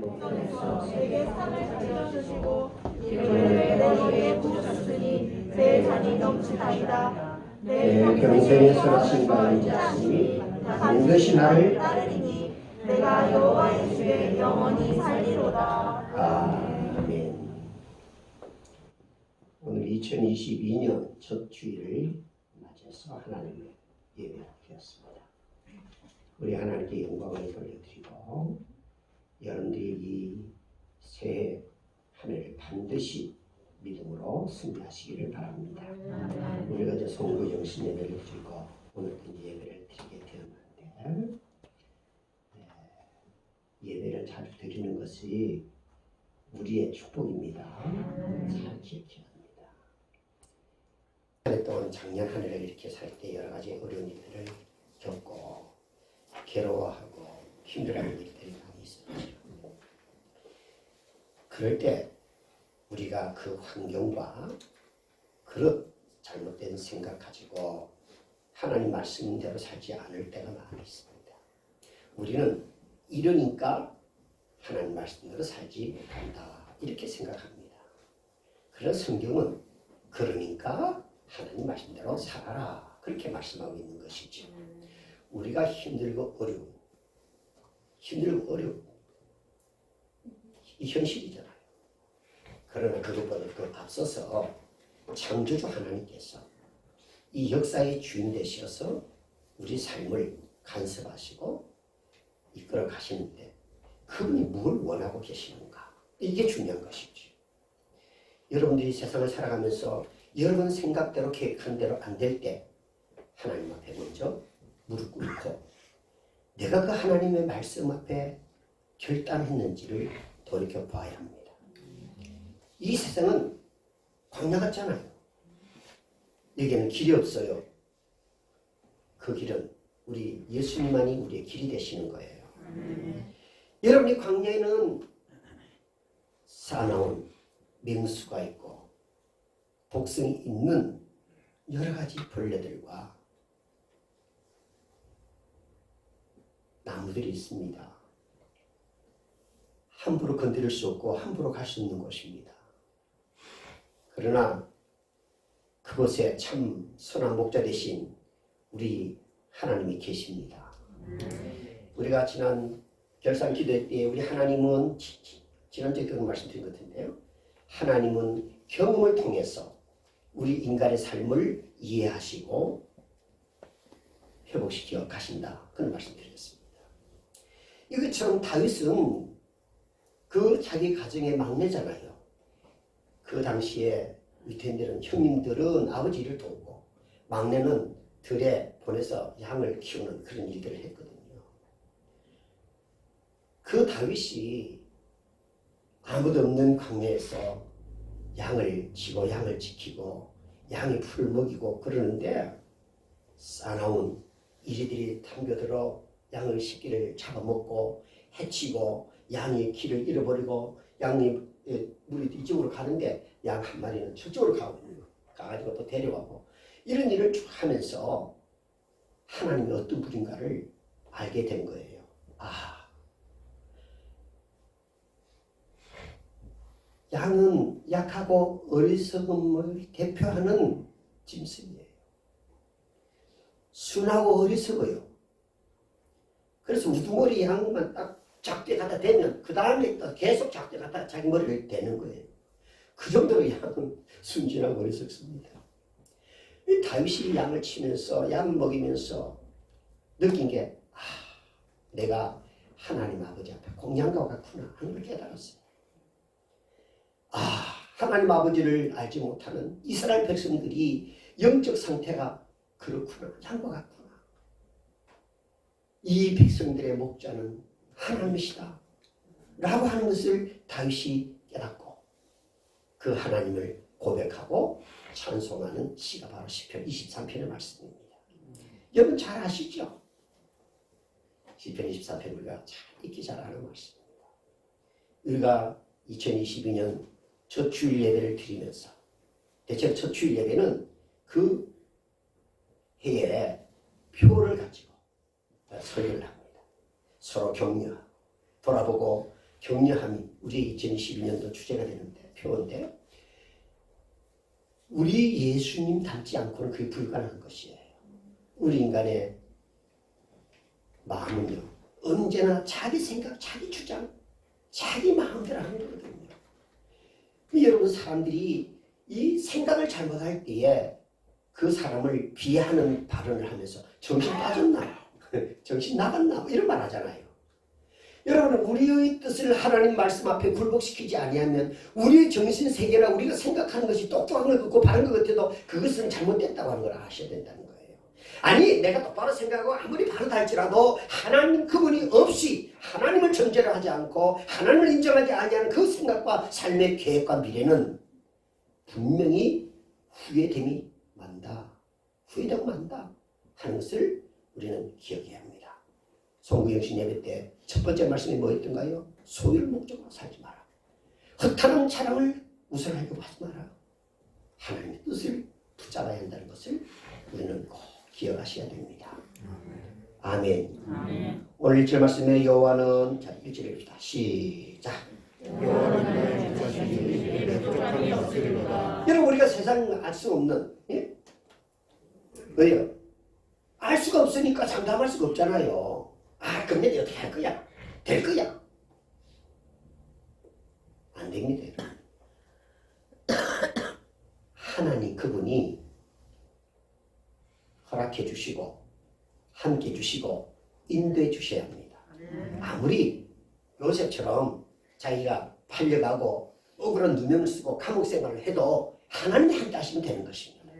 성전에서 내게 상을 가져주시고 기름을 내 머리에 부으셨으니 내 잔이 넘치나이다. 내 평생에 선하신 바 인자하시니 반드시 나를 따르리니 내가 여호와의 주에 영원히 살리로다. 아멘. 오늘 2022년 첫 주일을 맞아서 하나님의 예배를 드렸습니다. 우리 하나님께 영광을 돌려드리고 여러분들이 이 새해 한 해를 반드시 믿음으로 승리하시기를 바랍니다. 우리가 이제 성도 영신 예배를 드리고 오늘도 예배를 드리게 되었는데 예배를 자주 드리는 것이 우리의 축복입니다. 잘 기억해야 합니다. 오랫동안 작년 한 해를 이렇게 살 때 여러 가지 어려운 일들을 겪고 괴로워하고 힘들어하는 일들이 많이 있었죠. 그럴 때 우리가 그 환경과 그런 잘못된 생각 가지고 하나님 말씀대로 살지 않을 때가 많이 있습니다. 우리는 이러니까 하나님 말씀대로 살지 못한다 이렇게 생각합니다. 그래서 성경은 그러니까 하나님 말씀대로 살아라 그렇게 말씀하고 있는 것이죠. 우리가 힘들고 어려운 이 현실이잖아요. 그러나 그것보다 더 앞서서 창조주 하나님께서 이 역사의 주인 되셔서 우리 삶을 간섭하시고 이끌어 가시는데 그분이 뭘 원하고 계시는가? 이게 중요한 것이죠. 여러분들이 세상을 살아가면서 여러분 생각대로 계획한 대로 안 될 때 하나님 앞에 먼저 무릎 꿇고 내가 그 하나님의 말씀 앞에 결단했는지를 돌이켜 봐야 합니다. 이 세상은 광야 같잖아요. 여기에는 길이 없어요. 그 길은 우리 예수님만이 우리의 길이 되시는 거예요. 여러분이 광야에는 사나운 맹수가 있고 독성이 있는 여러 가지 벌레들과 나무들이 있습니다. 함부로 건드릴 수 없고 함부로 갈 수 없는 곳입니다. 그러나 그곳에 참 선한 목자 되신 우리 하나님이 계십니다. 우리가 지난 결산 기도 때 우리 하나님은 지난주에 그런 말씀드린 것 같은데요. 하나님은 경험을 통해서 우리 인간의 삶을 이해하시고 회복시켜 가신다. 그런 말씀드렸습니다. 이것처럼 다윗은 그 자기 가정의 막내잖아요. 그 당시에 유태인들은 형님들은 아버지 일을 돕고 막내는 들에 보내서 양을 키우는 그런 일들을 했거든요. 그 다윗이 아무도 없는 광야에서 양을 치고 양을 지키고 양이 풀을 먹이고 그러는데 싸나운 이리들이 탐겨들어 양의 새끼를 잡아먹고 해치고 양이 길을 잃어버리고 양이 물이 이쪽으로 가는데 양 한 마리는 저쪽으로 가가지고 또 데려가고 이런 일을 쭉 하면서 하나님이 어떤 분인가를 알게 된 거예요. 양은 약하고 어리석음을 대표하는 짐승이에요. 순하고 어리석어요. 그래서 우두머리 양만 딱 작게 갖다 대면 그 다음에 또 계속 작게 갖다 자기 머리를 대는 거예요. 그 정도로 양은 순진하고 어리석습니다. 다윗이 양을 치면서 양을 먹이면서 느낀 게 내가 하나님 아버지 앞에 공양과 같구나 하는 걸 깨달았어요. 하나님 아버지를 알지 못하는 이스라엘 백성들이 영적 상태가 그렇구나, 양과 같구나. 이 백성들의 목자는 하나님이시다 라고 하는 것을 다윗이 깨닫고 그 하나님을 고백하고 찬송하는 시가 바로 시편 23편의 말씀입니다. 여러분 잘 아시죠? 시편 24편 우리가 잘 읽기 잘 아는 말씀입니다. 우리가 2022년 첫 주일 예배를 드리면서 대체 첫 주일 예배는 그 해에 표를 가지고 설교를 합니다. 서로 격려하고 돌아보고 격려함이 우리 2022년도 주제가 되는데 표어인데 우리 예수님 닮지 않고는 그게 불가능한 것이에요. 우리 인간의 마음은요 언제나 자기 생각, 자기 주장, 자기 마음대로 하는 거거든요. 여러분 사람들이 이 생각을 잘못할 때에 그 사람을 비하하는 발언을 하면서 정신 빠졌나? 정신 나갔나? 이런 말 하잖아요. 여러분 우리의 뜻을 하나님 말씀 앞에 굴복시키지 아니하면 우리의 정신세계나 우리가 생각하는 것이 똑똑한 것 같고 바른 것 같아도 그것은 잘못됐다고 하는 걸 아셔야 된다는 거예요. 아니 내가 똑바로 생각하고 아무리 바르다 할지라도 하나님 그분이 없이 하나님을 전제로 하지 않고 하나님을 인정하지 아니하는 그 생각과 삶의 계획과 미래는 분명히 후회됨이 만다. 후회되고 만다 하는 것을 우리는 기억해야 합니다. 송구영신 예배 때 첫 번째 말씀이 뭐였던가요? 소유를 목적으로 살지 마라. 허탄한 자랑을 우선하려고 하지 마라. 하나님의 뜻을 붙잡아야 한다는 것을 우리는 꼭 기억하셔야 됩니다. 아멘. 아멘. 오늘 1절 말씀의 여호와는 자 1절 읽읍시다. 시작. 여호와는 내 자신이 입에 부족함이 없으리로다. 여러분 우리가 세상 알 수 없는 왜요? 알 수가 없으니까 장담할 수가 없잖아요. 근데 내가 어떻게 할 거야? 될 거야? 안 됩니다. 하나님 그분이 허락해 주시고 함께 주시고 인도해 주셔야 합니다. 아무리 요셉처럼 자기가 팔려가고 억울한 누명을 쓰고 감옥 생활을 해도 하나님이 함께 하시면 되는 것입니다.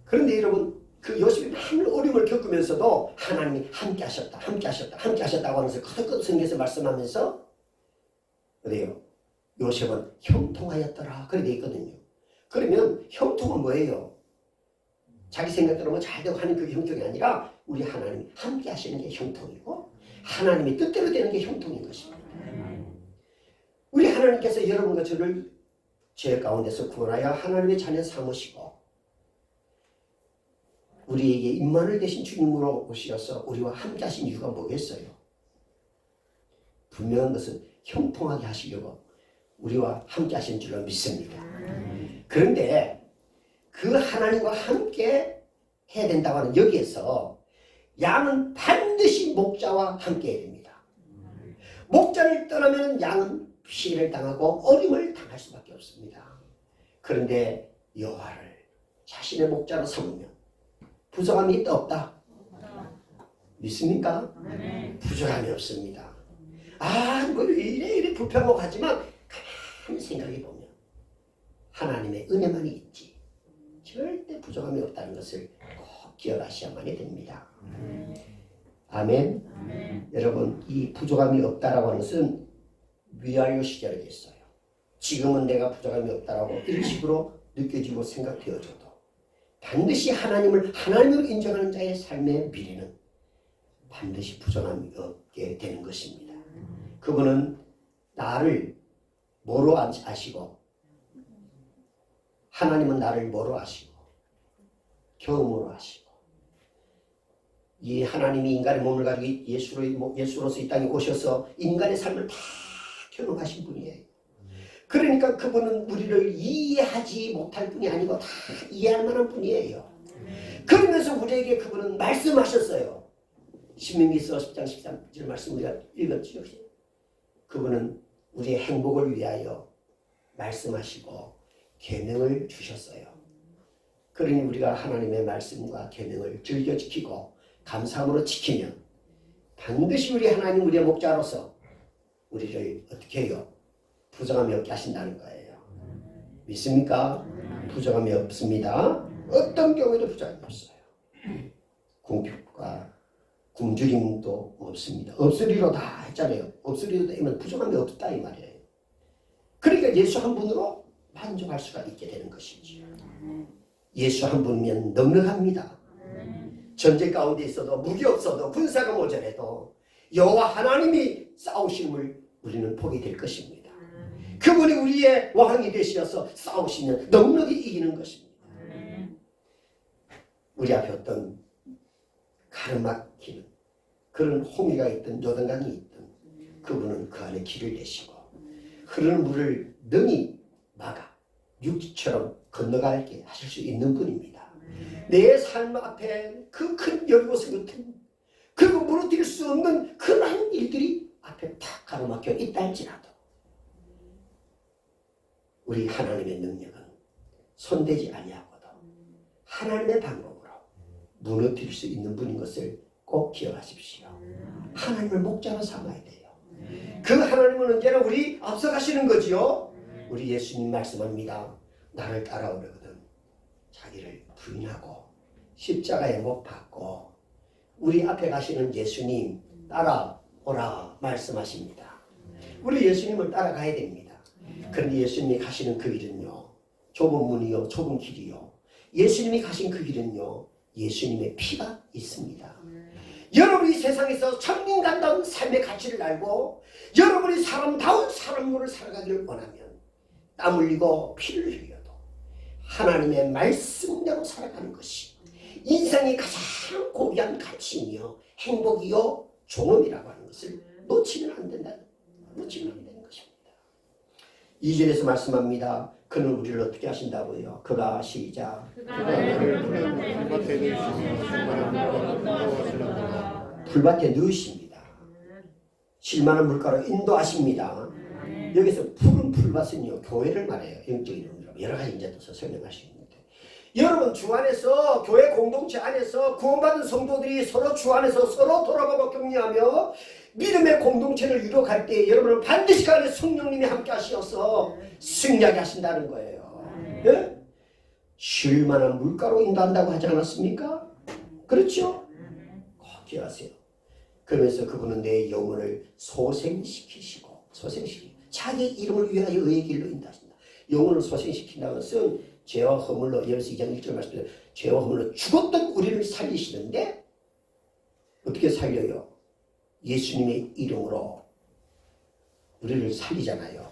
그런데 여러분 그 요셉이 많은 어려움을 겪으면서도 하나님이 함께 하셨다, 함께 하셨다, 함께 하셨다고 하면서 거듭거듭 성경에서 말씀하면서 그래요. 요셉은 형통하였더라. 그래 돼 있거든요. 그러면 형통은 뭐예요? 자기 생각대로 뭐 잘되고 하는 그게 형통이 아니라 우리 하나님이 함께 하시는 게 형통이고 하나님이 뜻대로 되는 게 형통인 것입니다. 우리 하나님께서 여러분과 저를 죄 가운데서 구원하여 하나님의 자녀 삼으시고 우리에게 임마누엘 되신 주님으로 오셔서 우리와 함께 하신 이유가 뭐겠어요? 분명한 것은 형통하게 하시려고 우리와 함께 하신 줄로 믿습니다. 그런데 그 하나님과 함께 해야 된다고 하는 여기에서 양은 반드시 목자와 함께 해야 됩니다. 목자를 떠나면 양은 피해를 당하고 어림을 당할 수밖에 없습니다. 그런데 여호와를 자신의 목자로 삼으면 부족함이 있다 없다? 믿습니까? 부족함이 없습니다. 뭐 이래 불평하고 하지만 가만히 생각해 보면 하나님의 은혜만이 있지 절대 부족함이 없다는 것을 꼭 기억하셔야만이 됩니다. 아멘. 여러분 이 부족함이 없다라고 하는 것은 위아료 시절에 있어요. 지금은 내가 부족함이 없다라고 이런 식으로 느껴지고 생각되어져도 반드시 하나님을 인정하는 자의 삶의 미래는 반드시 부족함이 없게 되는 것입니다. 그분은 나를 뭐로 아시고 하나님은 나를 뭐로 아시고 경험으로 아시고 이 하나님이 인간의 몸을 가지고 예수로서 이 땅에 오셔서 인간의 삶을 다 경험하신 분이에요. 그러니까 그분은 우리를 이해하지 못할 분이 아니고 다 이해할 만한 분이에요. 그러면서 우리에게 그분은 말씀하셨어요. 신명기서 10장 13절 말씀 우리가 읽었죠. 그분은 우리의 행복을 위하여 말씀하시고 계명을 주셨어요. 그러니 우리가 하나님의 말씀과 계명을 즐겨 지키고 감사함으로 지키면 반드시 우리 하나님 우리의 목자로서 우리를 어떻게 해요? 부족함이 없게 하신다는 거예요. 믿습니까? 부족함이 없습니다. 어떤 경우에도 부족함이 없어요. 궁핍과 굶주림도 없습니다. 없으리로다 했잖아요. 없으리로다 하면 부족함이 없다 이 말이에요. 그러니까 예수 한 분으로 만족할 수가 있게 되는 것이죠. 예수 한 분이면 넉넉합니다. 전쟁 가운데 있어도 무기 없어도 군사가 모자라도 여호와 하나님이 싸우심을 우리는 보게 될 것입니다. 그분이 우리의 왕이 되셔서 싸우시면 넉넉히 이기는 것입니다. 우리 앞에 어떤 가르막히는 그런 홍해가 있든 요단강이 있든 그분은 그 안에 길을 내시고 흐르는 물을 능히 막아 육지처럼 건너가게 하실 수 있는 분입니다. 내 삶 앞에 그 큰 여리고성 같은 그리고 무너뜨릴 수 없는 그러한 일들이 앞에 탁 가로막혀 있다 할지라도 우리 하나님의 능력은 손대지 아니하고도 하나님의 방법으로 무너뜨릴 수 있는 분인 것을 꼭 기억하십시오. 하나님을 목자로 삼아야 돼요. 그 하나님은 언제나 우리 앞서가시는 거지요. 우리 예수님 말씀합니다. 나를 따라오려거든 자기를 부인하고 십자가에 못 박고 우리 앞에 가시는 예수님 따라오라 말씀하십니다. 우리 예수님을 따라가야 됩니다. 그런데 예수님이 가시는 그 길은요 좁은 문이요 좁은 길이요 예수님이 가신 그 길은요 예수님의 피가 있습니다. 여러분이 세상에서 천민간다운 삶의 가치를 알고 여러분이 사람다운 삶으로 살아가기를 원하면 땀 흘리고 피를 흘려도 하나님의 말씀대로 살아가는 것이 인생의 가장 고귀한 가치이며 행복이요 종언이라고 하는 것을 놓치면 안 된다. 놓치면 안 되는 것입니다. 2절에서 말씀합니다. 그는 우리를 어떻게 하신다고요? 그가 시작. 풀밭에 넣으십니다. 실만한 물가로 인도하십니다. 여기서 푸른 풀밭은요 교회를 말해요. 영적인 의미로 여러 가지 이제 또 설명할 수 있는데 여러분 주 안에서 교회 공동체 안에서 구원받은 성도들이 서로 주 안에서 서로 돌아보고 격려하며 믿음의 공동체를 이루어갈 때 여러분은 반드시 그 안에 성령님이 함께 하시어서 승리하게 하신다는 거예요. 예? 쉴만한 물가로 인도한다고 하지 않았습니까? 그렇죠? 꼭 기억하세요. 그러면서 그분은 내 영혼을 소생시키시고 자기 이름을 위하여 의의 길로 인도하신다. 영혼을 소생시킨다는 것은 죄와 허물로 예수께서 2장 1절 말씀드린 죄와 허물로 죽었던 우리를 살리시는데 어떻게 살려요? 예수님의 이름으로 우리를 살리잖아요.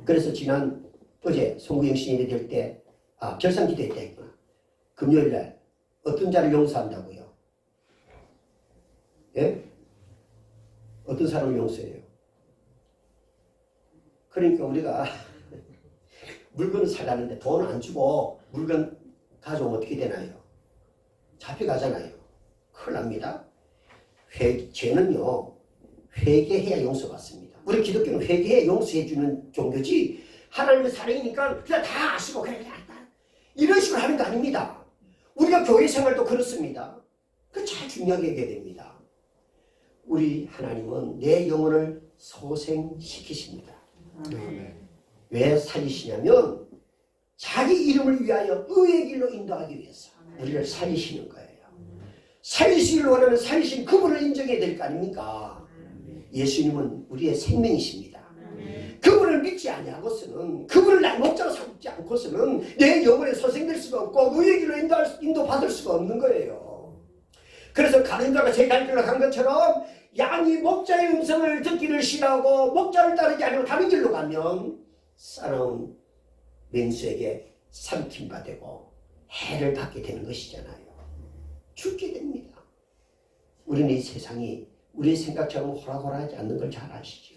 그래서 지난 어제 송구영 시인이 될 때 결산기도회 때 했구나. 금요일날 어떤 자를 용서한다고요? 예? 어떤 사람을 용서해요? 그러니까 우리가 물건을 살라는데 돈 안 주고 물건 가져오면 어떻게 되나요? 잡혀가잖아요. 큰일 납니다. 죄는요 회개해야 용서받습니다. 우리 기독교는 회개해 용서해주는 종교지 하나님의 사랑이니까 그냥 다 아시고 그냥 이런 식으로 하는 거 아닙니다. 우리가 교회 생활도 그렇습니다. 그 잘 중요하게 얘기해야 됩니다. 우리 하나님은 내 영혼을 소생시키십니다. 왜 살리시냐면 자기 이름을 위하여 의의 길로 인도하기 위해서 우리를 살리시는 거예요. 살리시기를 원하면 살리신 그분을 인정해야 될 거 아닙니까? 예수님은 우리의 생명이십니다. 그분을 믿지 아니하고서는 그분을 날 목자로 삼지 않고서는 내 영혼에 소생될 수가 없고 의의 길로 인도받을 수가 없는 거예요. 그래서 가는 자가 제 갈 길로 간 것처럼 양이 목자의 음성을 듣기를 싫어하고 목자를 따르지 않으면 다른 길로 가면 싸나운 맹수에게 삼킴바 되고 해를 받게 되는 것이잖아요. 죽게 됩니다. 우리는 이 세상이 우리의 생각처럼 호락호락하지 않는 걸 잘 아시죠.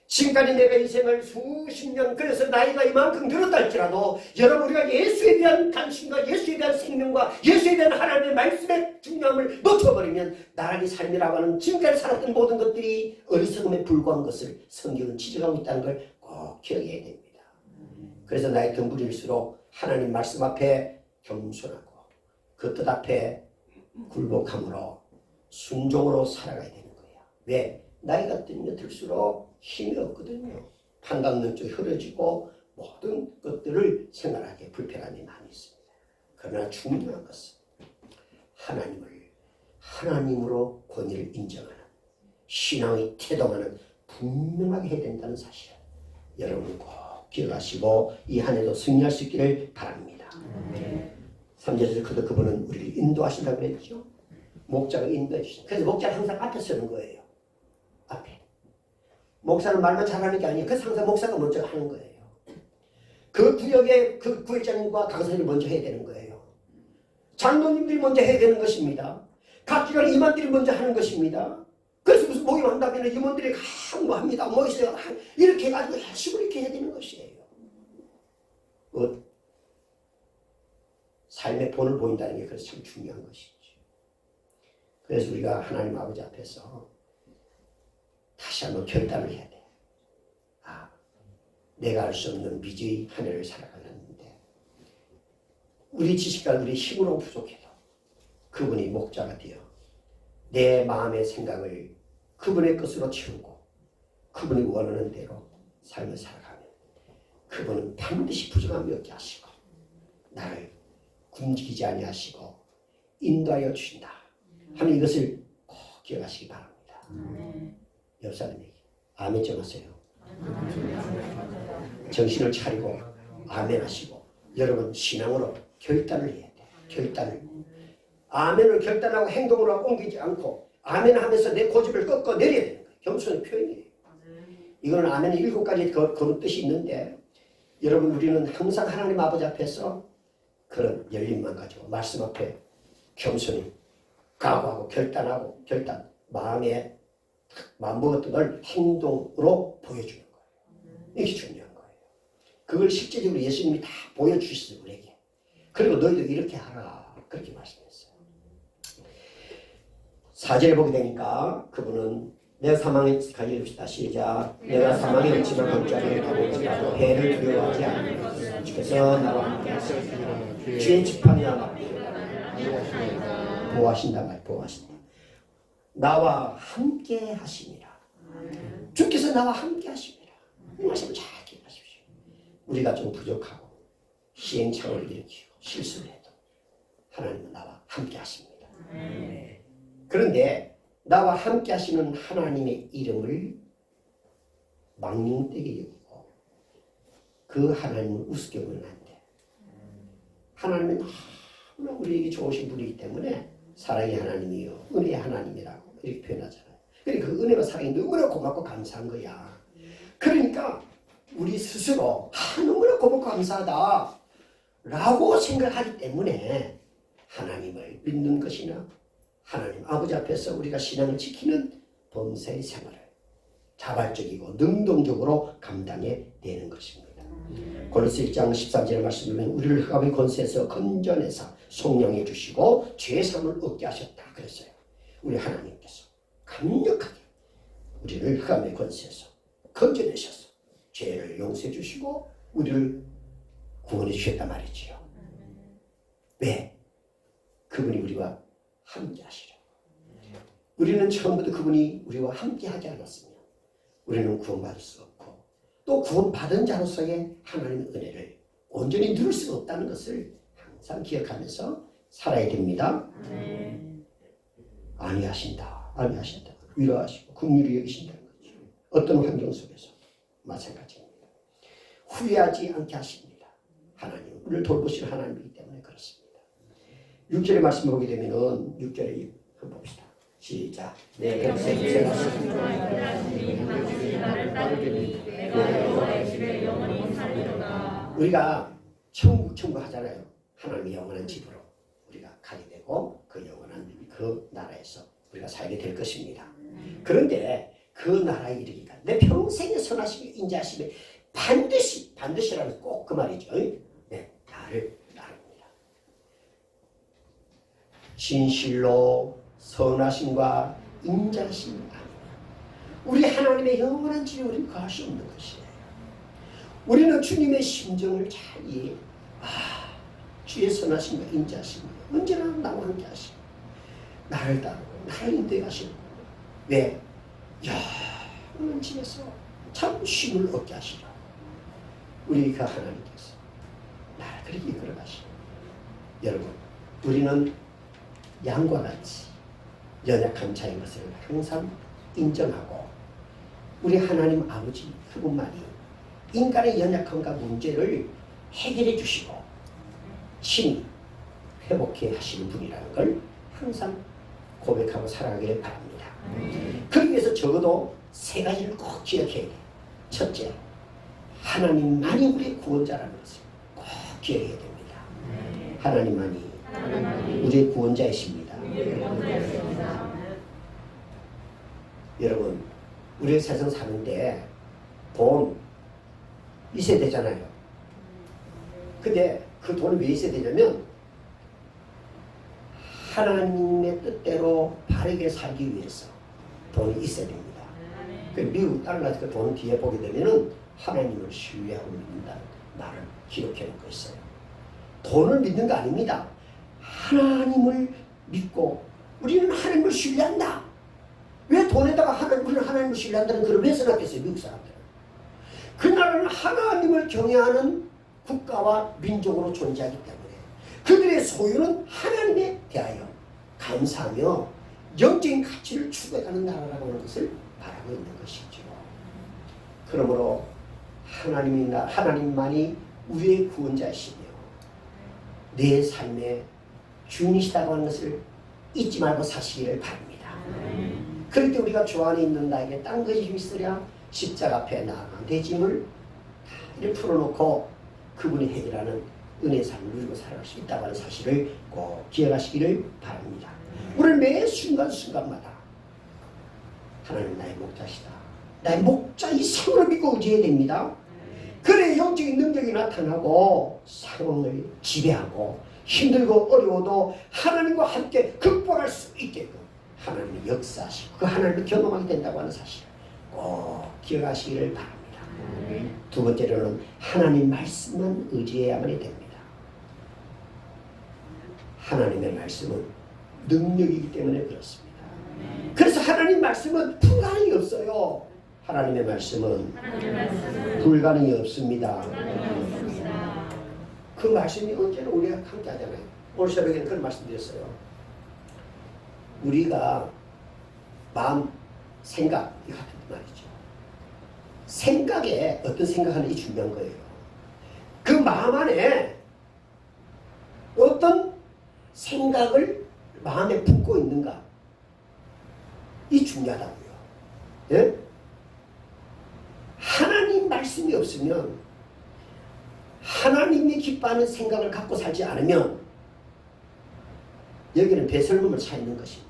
지금까지 내가 인생을 수십 년 그래서 나이가 이만큼 늘었다 할지라도 여러분 우리가 예수에 대한 관심과 예수에 대한 생명과 예수에 대한 하나님의 말씀의 중요함을 놓쳐버리면 나란히 삶이라고 하는 지금까지 살았던 모든 것들이 어리석음에 불과한 것을 성경은 지적하고 있다는 걸 꼭 기억해야 됩니다. 그래서 나의 덤불일수록 하나님 말씀 앞에 겸손하고 그 뜻 앞에 굴복함으로 순종으로 살아가야 되는 거예요. 왜? 나이가 들수록 힘이 없거든요. 판단능 쪽이 흐려지고 모든 것들을 생각하기에 불편함이 많이 있습니다. 그러나 중요한 것은 하나님을 하나님으로 권위를 인정하는 신앙의 태동하는 분명하게 해야 된다는 사실을 여러분 꼭 기억하시고 이 한 해도 승리할 수 있기를 바랍니다. 3절에서 그분은 우리를 인도하신다고 그랬죠. 목자가 인도해 주신다. 그래서 목자는 항상 앞에 서는 거예요. 앞에. 목사는 말만 잘하는 게 아니에요. 그래서 항상 목사가 먼저 하는 거예요. 그 구역의 그 구역장님과 강사님이 먼저 해야 되는 거예요. 장로님들이 먼저 해야 되는 것입니다. 각 기관의 임원들이 먼저 하는 것입니다. 그래서 무슨 모임 한다면 임원들이 강구합니다. 모이세요. 이렇게 해가지고 열심히 이렇게 해야 되는 것이에요. 삶의 본을 보인다는 게 그래서 참 중요한 것이죠. 그래서 우리가 하나님 아버지 앞에서 다시 한번 결단을 해야 돼. 내가 알 수 없는 미지의 한 해를 살아가는데 우리 지식과 우리 힘으로 부족해도 그분이 목자가 되어 내 마음의 생각을 그분의 것으로 채우고 그분이 원하는 대로 삶을 살아가면 그분은 반드시 부족함이 없게 하시고 나를 굶기지 아니하시고 인도하여 주신다 하는 이것을 꼭 기억하시기 바랍니다. 옆 사람에게 아멘 좀 하세요. 정신을 차리고 아멘 하시고 여러분 신앙으로 결단을 해야 돼. 결단을. 아멘을 결단하고 행동으로 옮기지 않고 아멘 하면서 내 고집을 꺾어 내려야 되는 거예요. 겸손의 표현이에요. 이거는 아멘의 7가지 그런 뜻이 있는데 여러분 우리는 항상 하나님 아버지 앞에서 그런 열림만 가지고 말씀 앞에 겸손히 각오하고 결단하고 마음에 마음먹었던 걸 행동으로 보여주는 거예요. 이게 중요한 거예요. 그걸 실제적으로 예수님이 다 보여주셨어요. 우리에게. 그리고 너희도 이렇게 하라. 그렇게 말씀했어요. 4절에 보게 되니까 그분은 내가 사망에 가게 됩시다. 시작. 내가 사망에 없지만 걱정을 가볼지라도 해를 두려워하지 않으며 주께서 나와 함께 주의 지팡이와 보호하신다 말 보호하신다. 나와 함께 하시니라. 주께서 나와 함께 하십니다. 이 말씀을 잘 기억하십시오. 우리가 좀 부족하고 시행착오를 일으키고 실수를 해도 하나님은 나와 함께 하십니다. 그런데 나와 함께 하시는 하나님의 이름을 망령되게 여기고 그 하나님을 우습게 보면 안 돼. 하나님은 너무나 우리에게 좋으신 분이기 때문에 사랑의 하나님이요 은혜의 하나님이라고 이렇게 표현하잖아요. 그러니까 그 은혜와 사랑이 너무나 고맙고 감사한 거야. 그러니까 우리 스스로 너무나 고맙고 감사하다 라고 생각하기 때문에 하나님을 믿는 것이나 하나님 아버지 앞에서 우리가 신앙을 지키는 범사의 생활을 자발적이고 능동적으로 감당해 내는 것입니다. 골로새 1장 13절의 말씀을 보면 우리를 흑암의 권세에서 건져내사 성령해 주시고 죄사함을 얻게 하셨다 그랬어요. 우리 하나님께서 강력하게 우리를 흑암의 권세에서 건져내셔서 죄를 용서해 주시고 우리를 구원해 주셨단 말이지요. 왜? 그분이 우리와 함께 하시려고. 우리는 처음부터 그분이 우리와 함께 하지 않았으면 우리는 구원받을 수 없고 또 구원받은 자로서의 하나님의 은혜를 온전히 누릴 수가 없다는 것을 항상 기억하면서 살아야 됩니다. 아니하신다. 위로하시고 긍휼히 여기신다는 거죠. 어떤 환경 속에서 마찬가지입니다. 후회하지 않게 하십니다. 하나님, 우리를 돌보실 하나님이기 때문에 그렇습니다. 6절의 말씀을 보게 되면은 6절에 한번 봅시다. 시작. 내 평생 제가 우리가 천국 하잖아요. 하나님의 영원한 집으로 우리가 가게 되고 그 영원한 그 나라에서 우리가 살게 될 것입니다. 그런데 그 나라에 이르기까지 내 평생의 선하시고 인자하심에 반드시라는 꼭 그 말이죠. 네, 나를 따릅니다. 진실로 선하심과 인자하심이 아니라 우리 하나님의 영원한 집에 우리는 거할 수 없는 것이에요. 우리는 주님의 심정을 잘 이해해. 주의 선하심과 인자하심이 언제나 나와 함께 하시고 나를 따르고 나를 인도해 가시고 왜? 영원한 집에서 참 쉼을 얻게 하시라. 우리 그 하나님께서 나를 그렇게 이끌어 가시고 여러분 우리는 양과 같이 연약한 자인 것을 항상 인정하고 우리 하나님 아버지 그분만이 인간의 연약함과 문제를 해결해 주시고 친히 회복해 하시는 분이라는 걸 항상 고백하고 살아가기를 바랍니다. 그러기 위해서 적어도 3가지를 꼭 기억해야 돼요. 첫째, 하나님만이 우리의 구원자라는 것을 꼭 기억해야 됩니다. 하나님만이 우리의 구원자이십니다. 여러분, 우리 세상 사는데 돈 있어야 되잖아요. 근데 그 돈이 왜 있어야 되냐면 하나님의 뜻대로 바르게 살기 위해서 돈이 있어야 됩니다. 그 미국 달러 그 돈 뒤에 보게 되면은 하나님을 신뢰하고 믿는다는 말을 기록해 놓고 있어요. 돈을 믿는 거 아닙니다. 하나님을 믿고 우리는 하나님을 신뢰한다. 왜 돈에다가 우리는 하나님을 신뢰한다는 글을 왜 써놨겠어요? 미국 사람들은. 그 나라는 하나님을 경외하는 국가와 민족으로 존재하기 때문에 그들의 소유는 하나님에 대하여 감사하며 영적인 가치를 추구해가는 나라라고 하는 것을 말하고 있는 것이죠. 그러므로 하나님만이 우리의 구원자이시며 내 삶의 주인이시다고 하는 것을 잊지 말고 사시기를 바랍니다. 그럴 때 우리가 주 안에 있는 나에게 딴 것이 있으랴 십자가 앞에 나아가 내 짐을 다 이렇게 풀어놓고 그분이 해결하는 은혜의 삶을 누리고 살아갈 수 있다고 하는 사실을 꼭 기억하시기를 바랍니다. 우리는 매 순간순간마다 하나님 나의 목자시다. 나의 목자 이 상을 믿고 의지해야 됩니다. 그래 영적인 능력이 나타나고 상황을 지배하고 힘들고 어려워도 하나님과 함께 극복할 수 있게끔 하나님이 역사하시고 그 하나님을 경험하게 된다고 하는 사실을 꼭 기억하시기를 바랍니다. 두 번째로는 하나님 말씀만 의지해야만 됩니다. 하나님의 말씀은 능력이기 때문에 그렇습니다. 그래서 하나님 말씀은 불가능이 없어요. 하나님의 말씀은 불가능이 없습니다. 그 말씀이 언제나 우리가 함께 하잖아요. 오늘 새벽에는 그런 말씀 드렸어요. 우리가 마음, 생각 이 같은 말이죠. 생각에 어떤 생각하는지 중요한 거예요. 그 마음 안에 어떤 생각을 마음에 품고 있는가 이 중요하다고요. 예? 하나님 말씀이 없으면 하나님이 기뻐하는 생각을 갖고 살지 않으면 여기는 배설물을 차 있는 것입니다.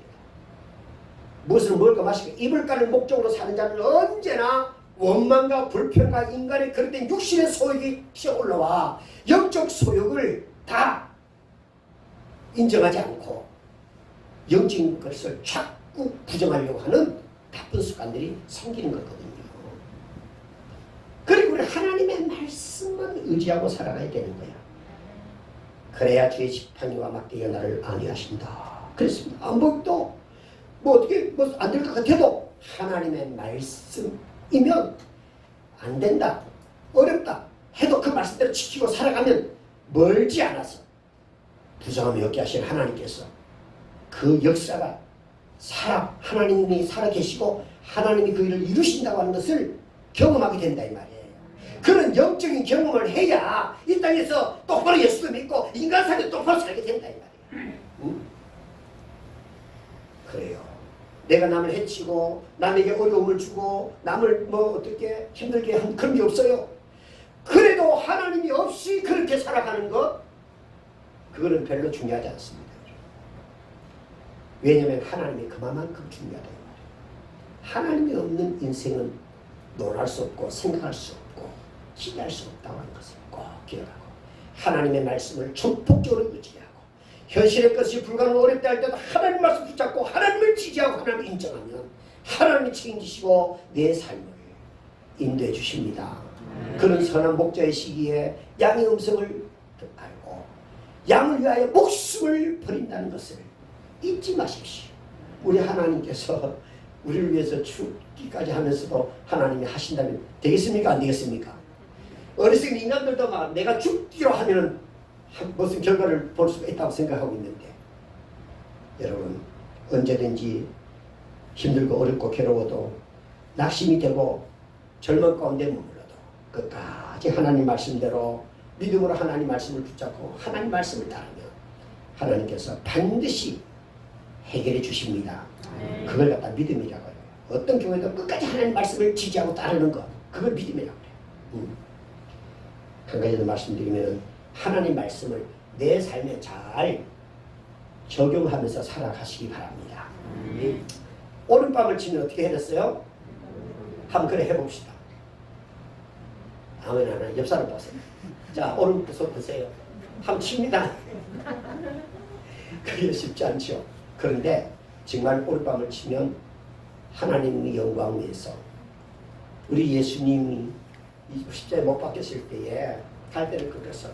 무엇을 먹을까 마실까 입을 가는 목적으로 사는 자는 언제나 원망과 불평과 인간의 그릇된 육신의 소욕이 피어올라와 영적 소욕을 다 인정하지 않고 영적인 것을 자꾸 부정하려고 하는 나쁜 습관들이 생기는 거거든요. 그리고 우리 하나님의 말씀만 의지하고 살아가야 되는 거야. 그래야 주의 지팡이와 막대기가 나를 안위하신다. 그랬습니다. 아무것도 어떻게 안 될 것 같아도 하나님의 말씀이면 안 된다, 어렵다 해도 그 말씀대로 지키고 살아가면 멀지 않아서 부정함이 없게 하신 하나님께서 그 역사가 하나님이 살아계시고 하나님이 그 일을 이루신다고 하는 것을 경험하게 된다 이 말이에요. 그런 영적인 경험을 해야 이 땅에서 똑바로 예수도 믿고 인간 삶에 똑바로 살게 된다 이 말이에요. 응? 그래요. 내가 남을 해치고 남에게 어려움을 주고 남을 어떻게 힘들게 한 그런 게 없어요. 그래도 하나님이 없이 그렇게 살아가는 것 그거는 별로 중요하지 않습니다. 왜냐하면 하나님이 그만큼 중요하다 이 말이에요. 하나님이 없는 인생은 논할 수 없고 생각할 수 없고 기대할 수 없다고 하는 것을 꼭 기억하고 하나님의 말씀을 전폭적으로 의지하고 현실의 것이 불가능 어렵다 할 때도 하나님 말씀 붙잡고 하나님을 지지하고 하나님을 인정하면 하나님이 책임지시고 내 삶을 인도해 주십니다. 그런 선한 목자의 시기에 양의 음성을 알고 양을 위하여 목숨을 버린다는 것을 잊지 마십시오. 우리 하나님께서 우리를 위해서 죽기까지 하면서도 하나님이 하신다면 되겠습니까? 안 되겠습니까? 어렸을 때 인간들도 막 내가 죽기로 하면 무슨 결과를 볼 수가 있다고 생각하고 있는데 여러분 언제든지 힘들고 어렵고 괴로워도 낙심이 되고 절망 가운데 머물러도 끝까지 하나님 말씀대로 믿음으로 하나님 말씀을 붙잡고 하나님 말씀을 따르면 하나님께서 반드시 해결해 주십니다. 그걸 갖다 믿음이라고 해요. 어떤 경우에도 끝까지 하나님 말씀을 지지하고 따르는 것 그걸 믿음이라고 해요. 한 가지 더 말씀드리면 하나님 말씀을 내 삶에 잘 적용하면서 살아가시기 바랍니다. 오른밤을 치면 어떻게 해냈어요? 한번 그래 해봅시다. 아멘 하나. 옆 사람 보세요. 자, 오른손 손 드세요. 한번 칩니다. 그게 쉽지 않죠. 그런데 정말 오른밤을 치면 하나님의 영광을 위해서 우리 예수님이 십자가에 못 박혔을 때에 갈대를 꺾어서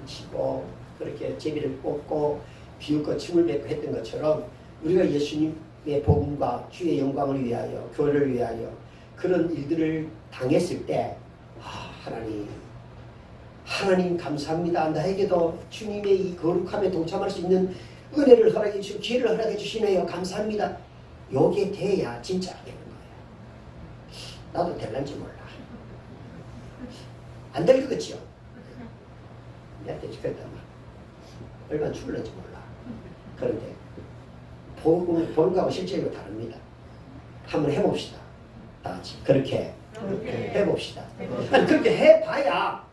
치고 그렇게 제비를 뽑고 비웃고 침을 뱉고 했던 것처럼 우리가 예수님의 복음과 주의 영광을 위하여 교회를 위하여 그런 일들을 당했을 때 하나님 감사합니다. 나에게도 주님의 이 거룩함에 동참할 수 있는 은혜를 허락해 주시고 기회를 허락해 주시네요. 감사합니다. 요게 돼야 진짜 되는 거예요. 나도 될란지 몰라. 안 될 것 같지요? 내한테 그랬단 말이야. 얼마나 죽을는지 몰라. 그런데 보는 거하고 실제로 다릅니다. 한번 해봅시다. 다 같이 그렇게 해봅시다. 아니 그렇게 해봐야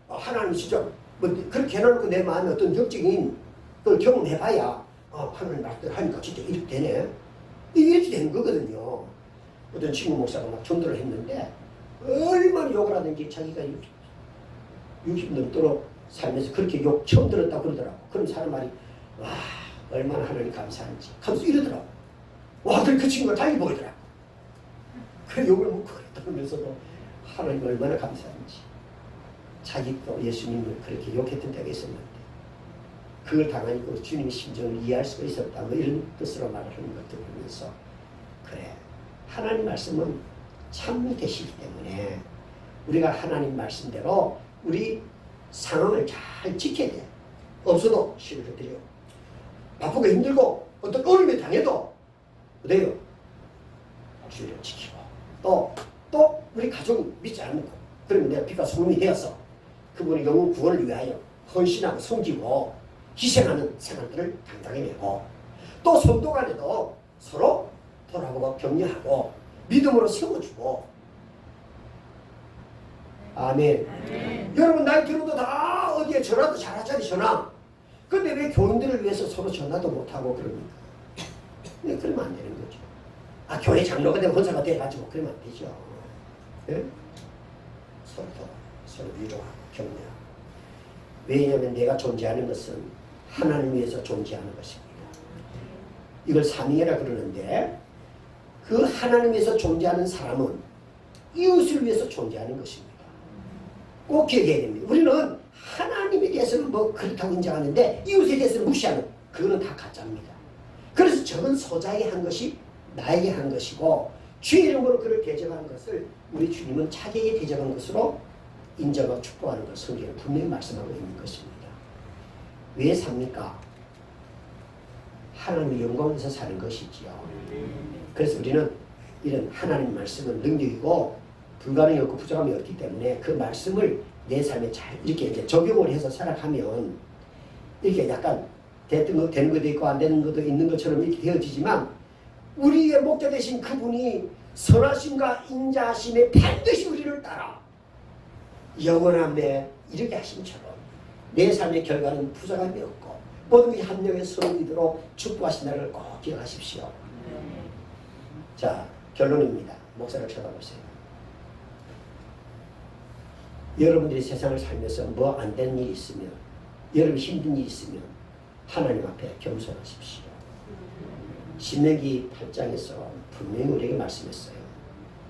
하나님 진짜 뭐 그렇게 해놓고 내 마음에 어떤 영적인 걸 경험해봐야 하나님 말대로 하니까 진짜 이렇게 되네. 이게 되는 거거든요. 어떤 친구 목사가 막 전도를 했는데 얼마나 욕을 하든지 자기가 60 넘도록 살면서 그렇게 욕 처음 들었다고 그러더라고. 그럼 사람 말이 와 얼마나 하나님 감사한지 하면서 이러더라고. 와 그 친구가 달리 보이더라고. 그 욕을 먹고 그러면서도 하나님 얼마나 감사한지 자기도 예수님을 그렇게 욕했던 때가 있었는데 그걸 당하니까 주님의 심정을 이해할 수가 있었다 뭐 이런 뜻으로 말을 하는 것들을 보면서 그래 하나님 말씀은 참이 되시기 때문에 우리가 하나님 말씀대로 우리 상황을 잘 지켜야 돼. 없어도 시를 드려. 바쁘고 힘들고 어떤 어려움에 당해도 어때요? 주를 지키고 또 우리 가족을 믿지 않는 거. 그러면 내가 빛과 소금이 되어서 그분의 영혼 구원을 위하여 헌신하고 섬기고 희생하는 생활들을 당당해내고 또 성도 간에도 서로 돌아보고 격려하고 믿음으로 세워주고 아멘. 여러분 나이 들어도 다 어디에 전화도 잘하잖아요. 전화. 근데 왜 교인들을 위해서 서로 전화도 못하고 그럽니까? 네, 그러면 안 되는 거죠. 교회 장로가 되고 권사가 돼가지고 그러면 안 되죠. 네? 서로 위로하고 격려하고. 왜냐하면 내가 존재하는 것은 하나님을 위해서 존재하는 것입니다. 이걸 사명이라 그러는데 그 하나님을 위해서 존재하는 사람은 이웃을 위해서 존재하는 것입니다. 꼭 기억해야 됩니다. 우리는 하나님에 대해서는 뭐 그렇다고 인정하는데 이웃에 대해서는 무시하는 그거는 다 가짜입니다. 그래서 저는 소자에게 한 것이 나에게 한 것이고 주의 이름으로 그를 대접하는 것을 우리 주님은 자기에게 대접한 것으로 인정하고 축복하는 걸 성경에 분명히 말씀하고 있는 것입니다. 왜 삽니까? 하나님의 영광에서 사는 것이지요. 그래서 우리는 이런 하나님 말씀은 능력이고 불가능이 없고 부족함이 없기 때문에 그 말씀을 내 삶에 잘 이렇게 이제 적용을 해서 살아가면 이렇게 약간 되는 것도 있고 안 되는 것도 있는 것처럼 이렇게 되어지지만 우리의 목자 되신 그분이 선하심과 인자하심에 반드시 우리를 따라 영원함에 이렇게 하심처럼 내 삶의 결과는 부족함이 없고 모든 것이 합력에 서로 이도록 축복하신다를 꼭 기억하십시오. 자, 결론입니다. 목사를 쳐다보세요. 여러분들이 세상을 살면서 뭐 안 되는 일이 있으면 여러분 힘든 일이 있으면 하나님 앞에 겸손하십시오. 신명기 8장에서 분명히 우리에게 말씀했어요.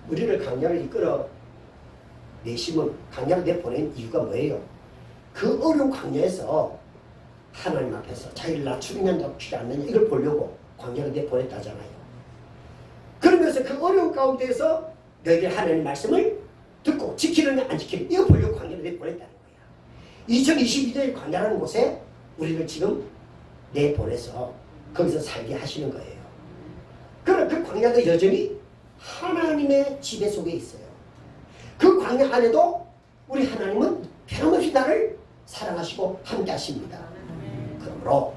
우리를 강야로 이끌어 내심은 강야로 내보낸 이유가 뭐예요? 그 어려운 광야에서 하나님 앞에서 자기를 낮추느냐 주지 않느냐 이걸 보려고 광야로 내보냈다잖아요. 그러면서 그 어려운 가운데에서 너희들 하나님 말씀을 듣고 지키느냐 안 지키느냐 이거 보려고 광야로 내보냈다는 거야. 2022년의 광야라는 곳에 우리를 지금 내보내서 거기서 살게 하시는 거예요. 그럼 그 광야도 여전히 하나님의 지배 속에 있어요. 그 광야 안에도 우리 하나님은 변함없이 나를 사랑하시고 함께 하십니다. 그러므로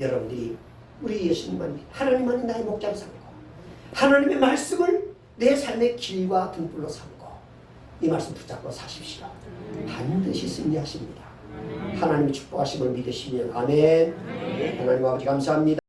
여러분들이 우리 예수님만 하나님만이 나의 목자로 삼고 하나님의 말씀을 내 삶의 길과 등불로 삼고 이 말씀 붙잡고 사십시오. 반드시 승리하십니다. 하나님의 축복하심을 믿으시면 아멘. 하나님 아버지 감사합니다.